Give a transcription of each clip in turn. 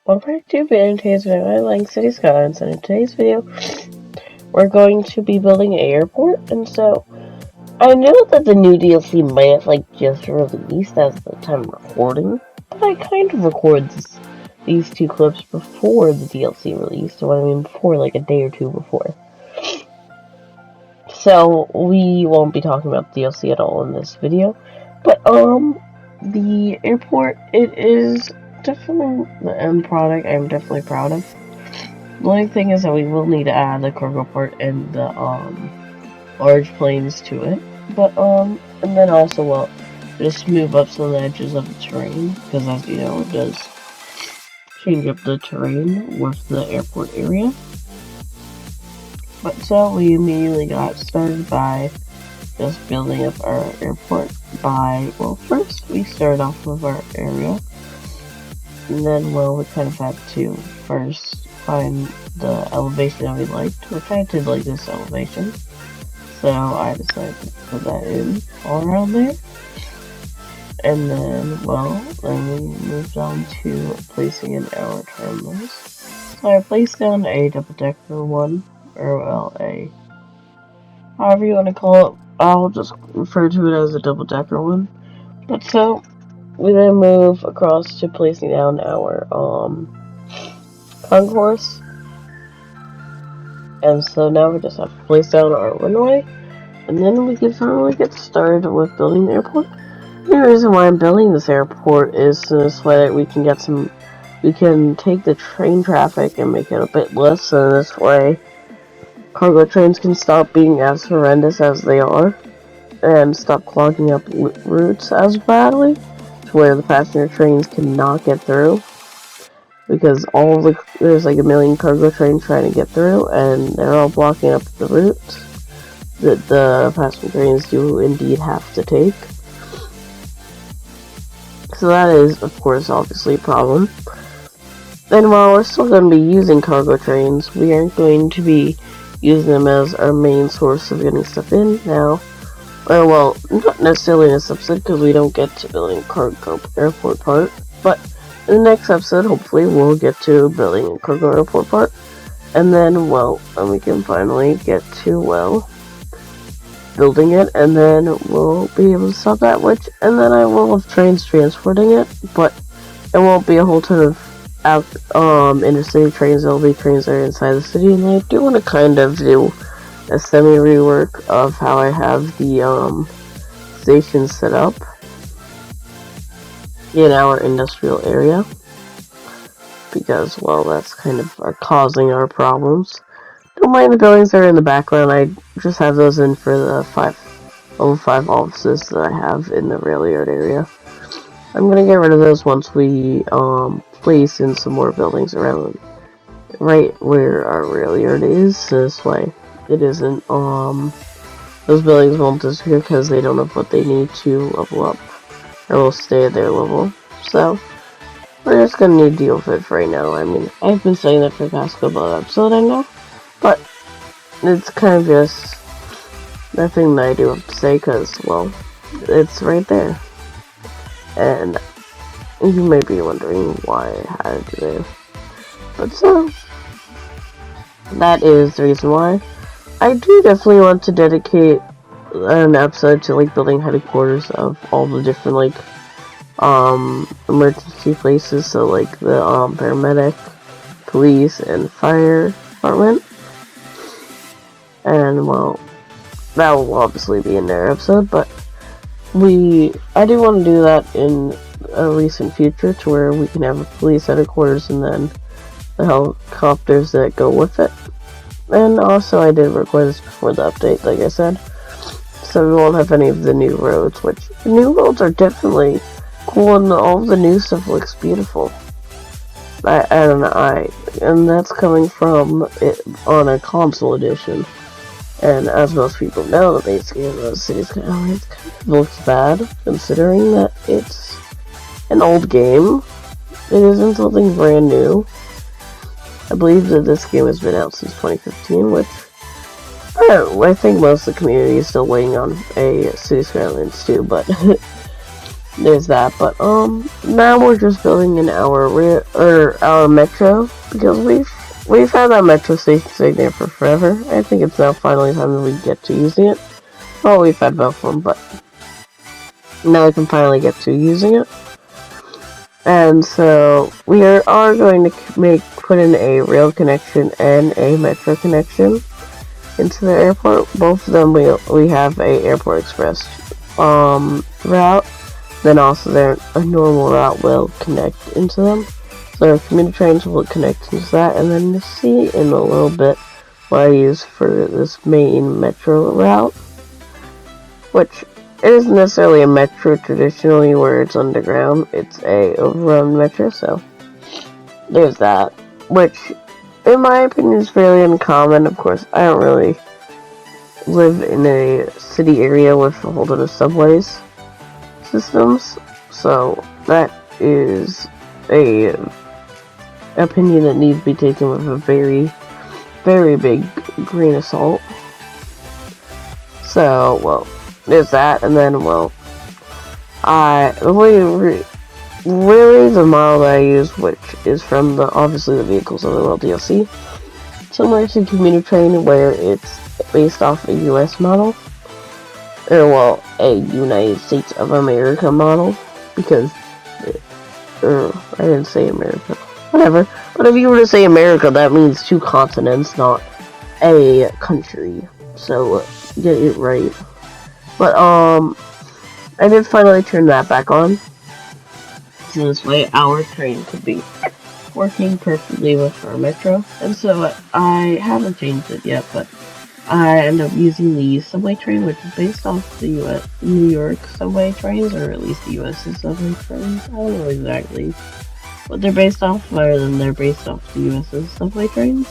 Welcome back to today's video. I like City Skylines, and in today's video, we're going to be building an airport. And so, I know that the new DLC might have just released as the time of recording, but I kind of recorded these two clips before the DLC released. So what I mean, before like a day or two before. So we won't be talking about the DLC at all in this video, but the airport, it is definitely the end product I'm definitely proud of. The only thing is that we will need to add the cargo port and the large planes to it. But and then also we'll just move up some of the edges of the terrain, because as you know, it does change up the terrain with the airport area. But so we immediately got started by just building up our airport by, well, first we started off with our area, and then, well, we kind of had to first find the elevation that we liked, which I did like this elevation, so I decided to put that in all around there. And then, well, then we moved on to placing in our terminals. So I placed down a double-decker one, or well, however you want to call it. I'll just refer to it as a double-decker one. But so, we then move across to placing down our concourse. And so now we just have to place down our runway, and then we can finally get started with building the airport. The reason why I'm building this airport is so that we can take the train traffic and make it a bit less, so this way cargo trains can stop being as horrendous as they are, and stop clogging up routes as badly, to where the passenger trains cannot get through, because there's like a million cargo trains trying to get through, and they're all blocking up the routes that the passenger trains do indeed have to take. So that is, of course, obviously a problem. And while we're still going to be using cargo trains, we aren't going to be using them as our main source of getting stuff in now. Well, not necessarily in this episode, because we don't get to building a cargo airport part, but in the next episode, hopefully, we'll get to building a cargo airport part, and then, well, we can finally get to, well, building it, and then we'll be able to stop that, and then I will have trains transporting it, but it won't be a whole ton of intercity trains. There'll be trains that are inside the city, and I do want to kind of do a semi-rework of how I have the station set up in our industrial area, because, well, that's kind of causing our problems. Don't mind the buildings that are in the background. I just have those in for the level 5 offices that I have in the rail yard area. I'm gonna get rid of those once we place in some more buildings around right where our rail yard is, so this way it isn't those buildings won't disappear because they don't have what they need to level up, or will stay at their level. So we're just gonna need to deal with it for right now. I mean, I've been saying that for the past couple of episodes, I know, but it's kind of just the thing that I do have to say, because, well, it's right there. And you may be wondering why I had to do. But so, that is the reason why. I do definitely want to dedicate an episode to, building headquarters of all the different, emergency places. So, the, paramedic, police, and fire department. And, well, that will obviously be in their episode, but I do want to do that in a recent future, to where we can have a police headquarters and then the helicopters that go with it. And also, I did record this before the update, like I said, so we won't have any of the new roads, which the new roads are definitely cool, and all of the new stuff looks beautiful. And that's coming from it on a console edition. And as most people know, the base game of Cities Skylines kind of looks bad, considering that it's an old game. It isn't something brand new. I believe that this game has been out since 2015, which I think most of the community is still waiting on a Cities Skylines 2, but there's that. But now we're just building in our metro because we've had that metro station sitting there for forever. I think it's now finally time that we get to using it. Well, we've had both of them, but now we can finally get to using it. And so we are going to put in a rail connection and a metro connection into the airport. Both of them we have a Airport Express route. Then also a normal route will connect into them. So our commuter trains will connect into that, and then you'll see in a little bit what I use for this main metro route, which isn't necessarily a metro traditionally where it's underground. It's a overrun metro, so there's that, which in my opinion is fairly uncommon. Of course, I don't really live in a city area with a whole ton of subways systems, so that is a opinion that needs to be taken with a very, very big grain of salt. So, well, there's that, and then, well, really the model that I use, which is from obviously the Vehicles of the World DLC, similar to Commuter Train, where it's based off a US model, or well, a United States of America model, because, I didn't say America, whatever, but if you were to say America, that means 2 continents, not a country, so get it right. But, I did finally turn that back on, so this way our train could be working perfectly with our metro, and so I haven't changed it yet, but I end up using the subway train, which is based off the New York subway trains, or at least the US's subway trains. I don't know exactly what they're based off, other than they're based off the US's subway trains.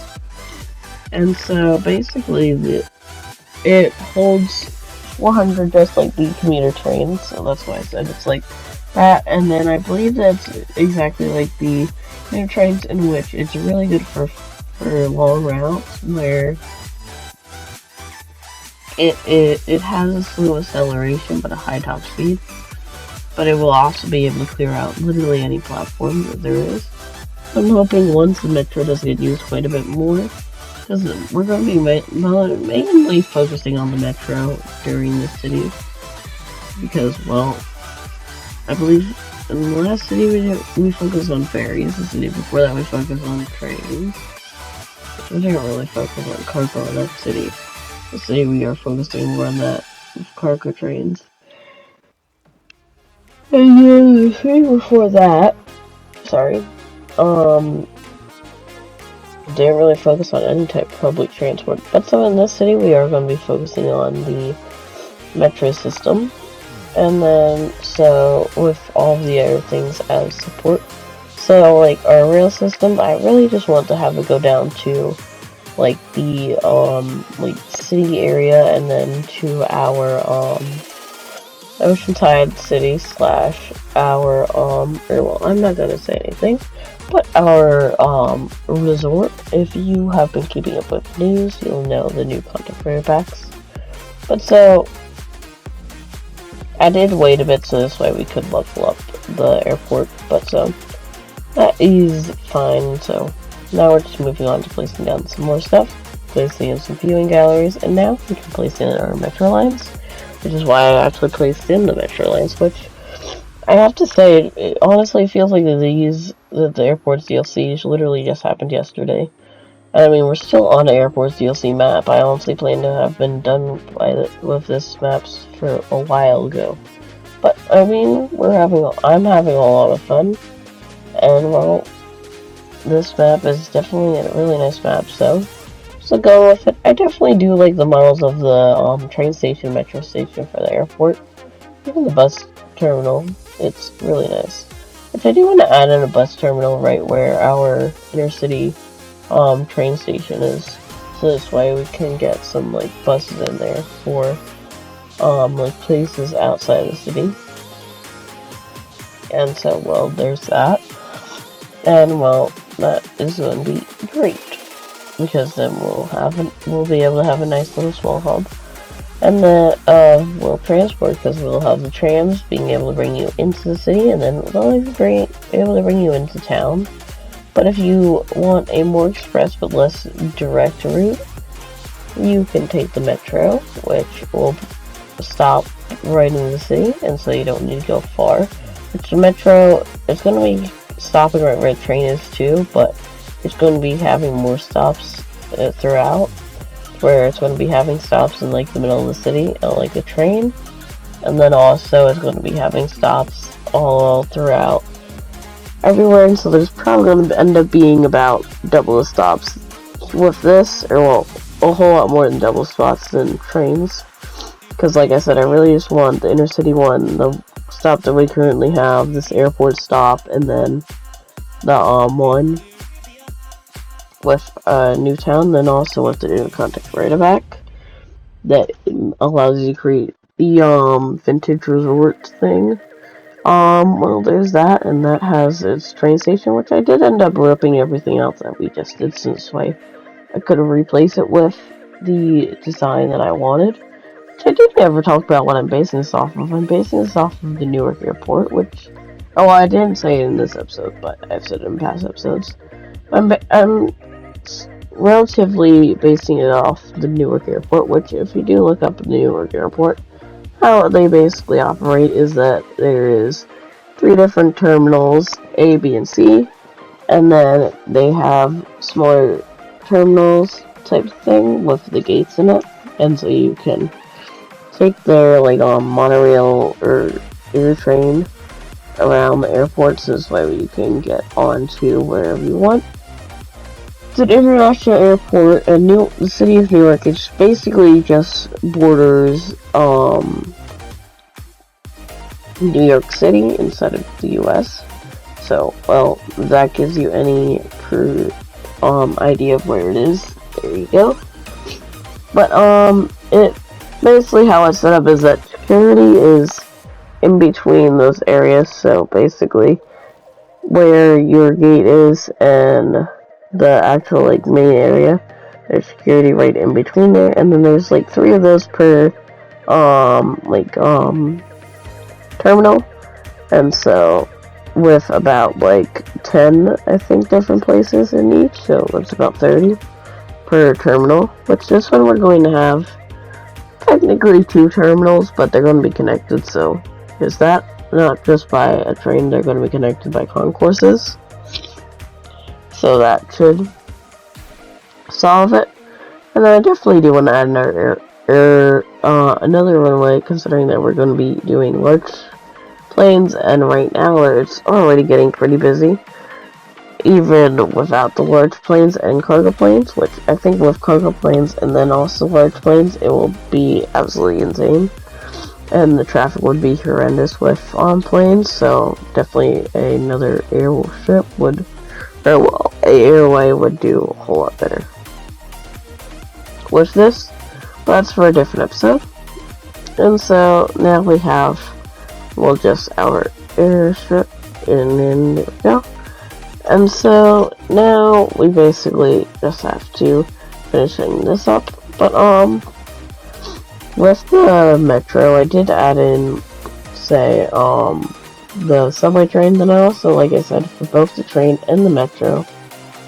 And so basically, it holds 100 just like the commuter trains, so that's why I said it's like that. And then I believe that's exactly like the commuter trains, in which it's really good for long routes where it has a slow acceleration but a high top speed, but it will also be able to clear out literally any platform that there is. I'm hoping once the metro does get used quite a bit more, because we're going to be mainly focusing on the metro during the city, because, well, I believe in the last city we focused on ferries. The city before that we focused on trains. We didn't really focus on cargo in that city. The city we are focusing more on that with cargo trains. And then the city before that, didn't really focus on any type of public transport. But so in this city we are going to be focusing on the metro system. And then, so with all of the other things as support. So like our rail system, I really just want to have it go down to like the like city area, and then to our Oceanside City / our well, I'm not gonna say anything, but our resort. If you have been keeping up with news, you'll know the new content creator packs. But so I did wait a bit so this way we could level up the airport, but so that is fine. So now we're just moving on to placing down some more stuff, placing in some viewing galleries, and now we can place in our metro lines, which is why I actually placed in the metro lines, which I have to say, it honestly feels like the Airports DLC literally just happened yesterday. I mean, we're still on the Airports DLC map. I honestly plan to have been done with this maps for a while ago. But, I mean, I'm having a lot of fun, and well, this map is definitely a really nice map, so go with it. I definitely do like the models of the train station, metro station for the airport, even the bus terminal. It's really nice. Which I do want to add in a bus terminal right where our intercity train station is, so this way we can get some like buses in there for like places outside the city. And so, well, there's that. And well, that is going to be great, because then we'll be able to have a nice little small hub. And then, we'll transport, because we'll have the trams being able to bring you into the city, and then they'll be able to bring you into town. But if you want a more express but less direct route, you can take the metro, which will stop right in the city, and so you don't need to go far. Which the metro is going to be stopping right where the train is too, but it's going to be having more stops throughout, where it's going to be having stops in like the middle of the city, like the train, and then also it's going to be having stops all throughout everywhere, and so there's probably going to end up being about double the stops with this, or well, a whole lot more than double stops than trains, because like I said, I really just want the inner city one, the stop that we currently have, this airport stop, and then the one with Newtown, then also with the intercontinental right-of-back that allows you to create the vintage resort thing. Well, there's that, and that has its train station, which I did end up ripping everything else that we just did, since I could have replaced it with the design that I wanted. Which I did never talk about what I'm basing this off of. I'm basing this off of the Newark Airport, which, oh, I didn't say it in this episode, but I've said it in past episodes. I'm relatively basing it off the Newark Airport, which, if you do look up the Newark Airport, how they basically operate is that there is 3 different terminals, A, B, and C, and then they have smaller terminals type thing with the gates in it, and so you can take their like monorail or air train around the airport, so this way you can get onto wherever you want. It's an international airport, and the city of Newark, it's basically just borders New York City instead of the US. So, well, that gives you any idea of where it is. There you go. But it basically, how it's set up is that security is in between those areas. So basically, where your gate is and the actual like main area, there's security right in between there, and then there's like 3 of those per terminal, and so with about like 10 I think different places in each, so it's about 30 per terminal. Which this one we're going to have technically 2 terminals, but they're going to be connected, so there's that. Not just by a train, they're going to be connected by concourses. So that should solve it. And then I definitely do want to add another runway, considering that we're going to be doing large planes, and right now it's already getting pretty busy, even without the large planes and cargo planes, which I think with cargo planes and then also large planes, it will be absolutely insane. And the traffic would be horrendous with planes, so definitely another airship would, or well, a airway would do a whole lot better. With this, that's for a different episode. And so now we have, well, just our airstrip, and then there we go. And so now we basically just have to finishing this up. But with the metro, I did add in, say, the subway train. Then I also, like I said, for both the train and the metro,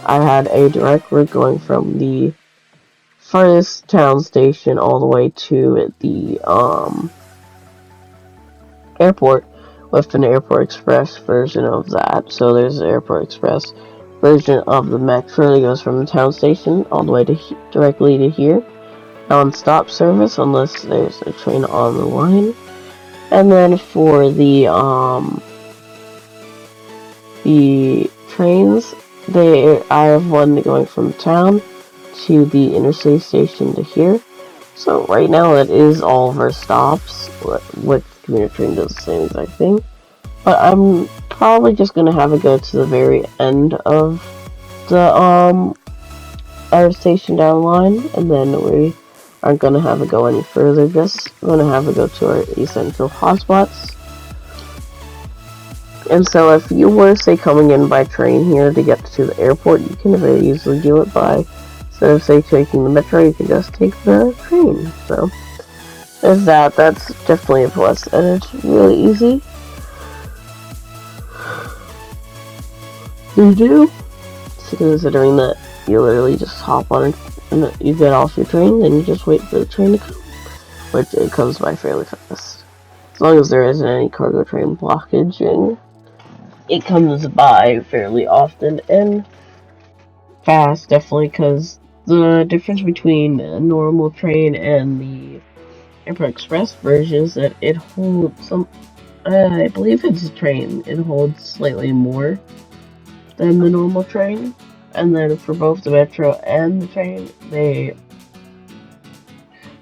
I had a direct route going from the farthest town station all the way to the airport, with an Airport Express version of that. So there's the Airport Express version of the metro that goes from the town station all the way to directly to here. Non-stop service unless there's a train on the line. And then for the trains, I have one going from town to the intercity station to here. So right now that is all of our stops, which commuter train does the same exact thing. But I'm probably just gonna have it go to the very end of the our station down the line, and then we aren't gonna have it go any further. Just gonna have it go to our essential hotspots. And so if you were, say, coming in by train here to get to the airport, you can very easily do it by, instead of, say, taking the metro, you can just take the train. So is that that's definitely a plus, and it's really easy to do. So considering that you literally just hop on it and you get off your train, then you just wait for the train to come, which it comes by fairly fast. As long as there isn't any cargo train blockage, and it comes by fairly often and fast, definitely, because the difference between a normal train and the Airport Express version is that it holds some. I believe it's a train. It holds slightly more than the normal train, and then for both the metro and the train, they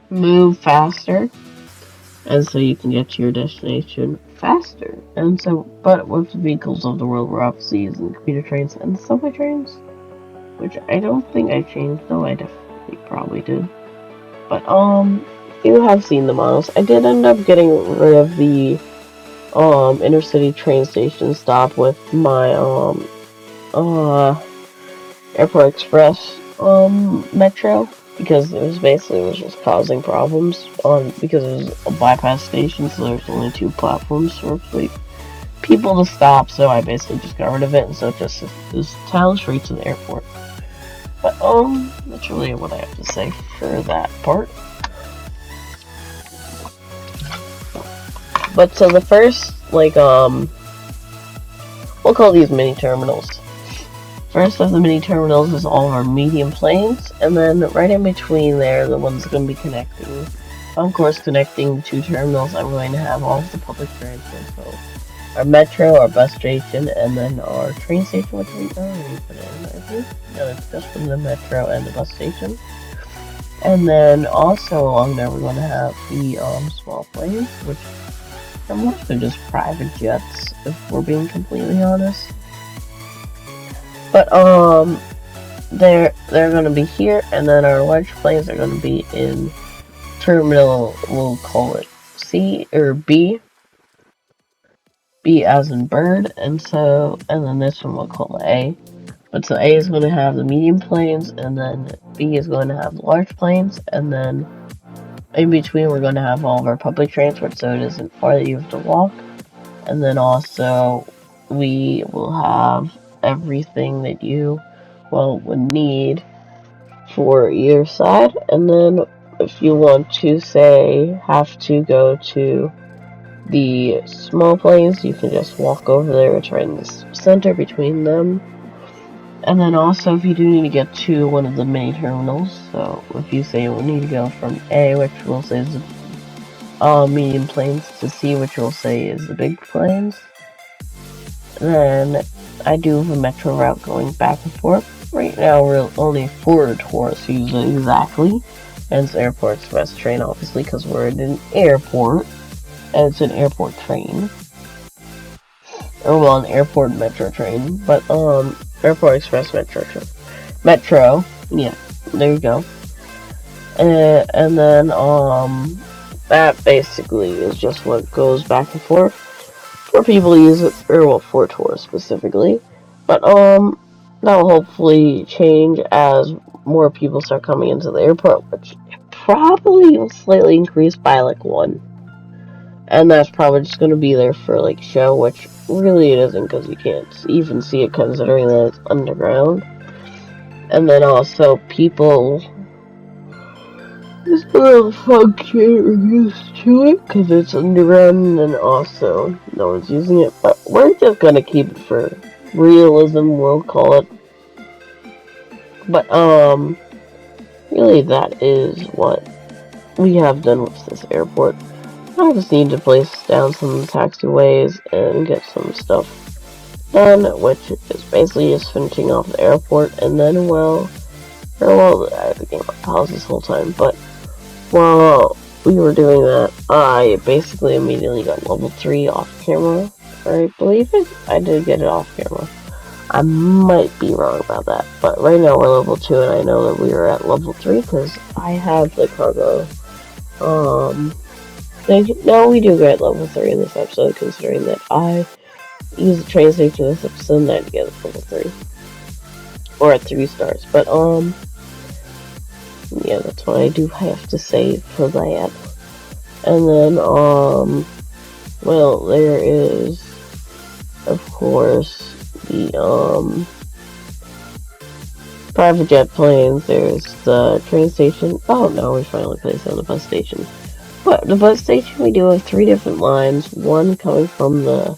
move faster, and so you can get to your destination faster. And so, but with the vehicles of the world, we're obviously using commuter trains and subway trains, which I don't think I changed, though I definitely probably did. But you have seen the models. I did end up getting rid of the intercity train station stop with my Airport Express metro, because it was just causing problems because it was a bypass station, so there's only 2 platforms for people to stop, so I basically just got rid of it, and so it just is town straight to the airport. But that's really what I have to say for that part. But so the first, like, we'll call these mini terminals. First of the mini terminals is all of our medium planes, and then right in between there, the ones going to be connecting. Of course, connecting the 2 terminals, I'm going to have all of the public transport. So our metro, our bus station, and then our train station, which we already put in, I think. No, it's just from the metro and the bus station. And then also along there, we're going to have the small planes, which are mostly just private jets, if we're being completely honest. But they're gonna be here, and then our large planes are gonna be in terminal. We'll call it C or B. B as in bird, and then this one we'll call it A. But so A is going to have the medium planes, and then B is going to have the large planes, and then in between we're going to have all of our public transport, so it isn't far that you have to walk. And then also we will have everything that you would need for either side. And then if you want to say have to go to the small planes, you can just walk over there. It's right in the center between them. And then also if you do need to get to one of the mini terminals, so if you say we need to go from A, which we'll say is the medium planes, to C, which we'll say is the big planes, then I do have a metro route going back and forth. Right now we're only 4 tourists using exactly, and it's Airport Express train obviously because we're in an airport, and it's an airport train. Or well, an airport metro train, but Airport Express metro train. Metro, yeah, there you go. And then that basically is just what goes back and forth. For people to use it, or well, for tourists specifically. But that will hopefully change as more people start coming into the airport, which probably will slightly increase by like 1. And that's probably just going to be there for like show, which really it isn't because you can't even see it considering that it's underground. And then also people just a little function are used to it because it's underground, and also no one's using it. But we're just gonna keep it for realism, we'll call it. But really that is what we have done with this airport. I just need to place down some taxiways and get some stuff done, which is basically just finishing off the airport, and then I've been getting paused this whole time, but while we were doing that, I basically immediately got level 3 off camera. I believe I did get it off camera. I might be wrong about that, but right now we're level 2, and I know that we are at level 3 because I have the cargo. No, we do get level 3 in this episode, considering that I used the train station in this episode and I had to get level 3. Or at 3 stars, but yeah, that's what I do have to say for that. And then, well, there is, of course, the, private jet planes. There's the train station. Oh no, we finally placed on the bus station. But the bus station, we do have 3 different lines. One coming from the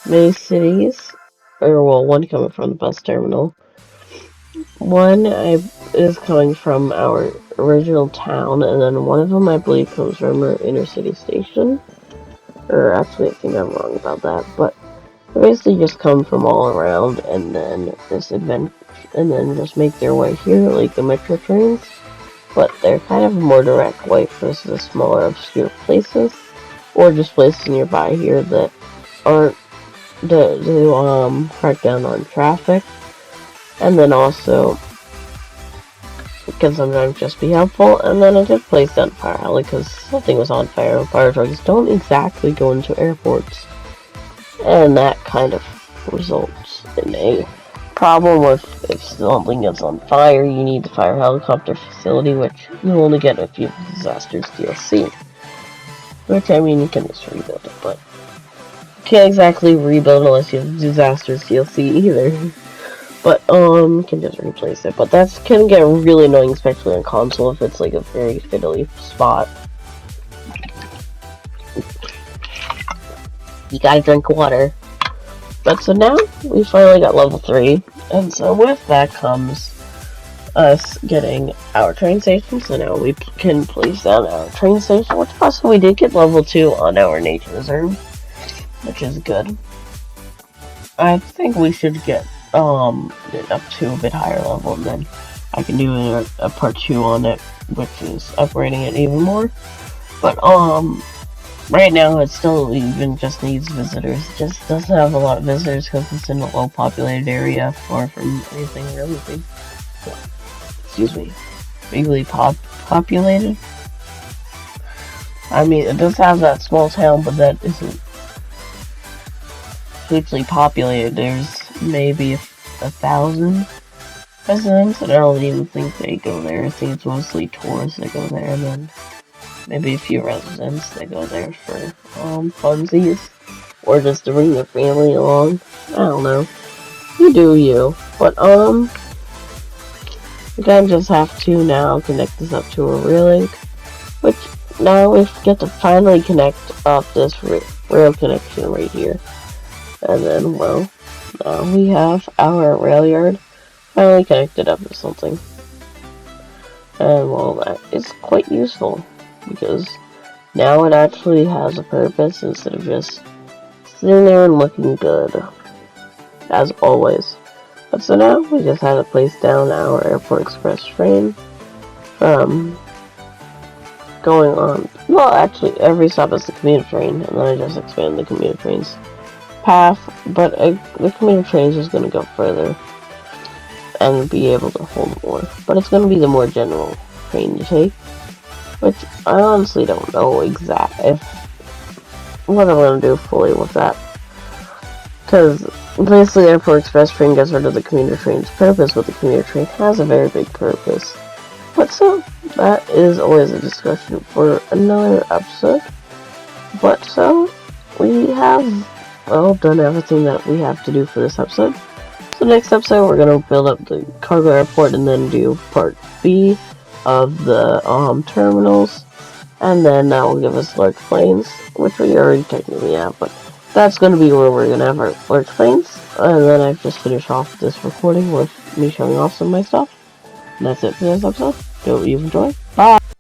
main cities, or well, one coming from the bus terminal. One is coming from our original town, and then one of them I believe comes from our inner city station. Or actually, I think I'm wrong about that, but they basically just come from all around, and then and then just make their way here, like the metro trains. But they're kind of a more direct way versus the smaller, obscure places, or just places nearby here that aren't to crack down on traffic, and then also it can sometimes just be helpful. And then I did place down fire heli because something was on fire. Fire trucks don't exactly go into airports, and that kind of results in a problem with if something gets on fire, you need the fire helicopter facility, which you only get if you have Disasters DLC. Which, I mean, you can just rebuild it, but you can't exactly rebuild unless you have Disasters DLC either. But, you can just replace it. But that can get really annoying, especially on console, if it's like a very fiddly spot. You gotta drink water. But so now, we finally got level 3, and so with that comes us getting our train station, so now we can place down our train station, which also we did get level 2 on our nature reserve, which is good. I think we should get it up to a bit higher level, and then I can do a part 2 on it, which is upgrading it even more. But, right now, it still even just needs visitors. It just doesn't have a lot of visitors because it's in a low-populated area, far from anything really big. Excuse me. Bigly populated. I mean, it does have that small town, but that isn't hugely populated. There's maybe 1,000 residents, and I don't even think they go there. I think it's mostly tourists that go there, and then maybe a few residents that go there for funsies, or just to bring their family along. I don't know. You do you. But we kind of just have to now connect this up to a relink, which now we get to finally connect up this rail connection right here. And then, well, now we have our rail yard finally connected up to something. And well, that is quite useful, because now it actually has a purpose instead of just sitting there and looking good, as always. But so now we just had to place down our Airport Express train from going on. Well, actually, every stop is the commuter train, and then I just expanded the commuter train's path. But the commuter train is just going to go further and be able to hold more. But it's going to be the more general train to take, which I honestly don't know what I'm going to do fully with that. Because basically, Airport Express train gets rid of the commuter train's purpose, but the commuter train has a very big purpose. But so, that is always a discussion for another episode. But so, we have, well, done everything that we have to do for this episode. So next episode, we're going to build up the cargo airport and then do part B of the terminals. And then that will give us large planes, which we already technically have, but that's going to be where we're going to have our large planes. And then I've just finished off this recording with me showing off some of my stuff. And that's it for this episode. Hope you enjoy. Bye!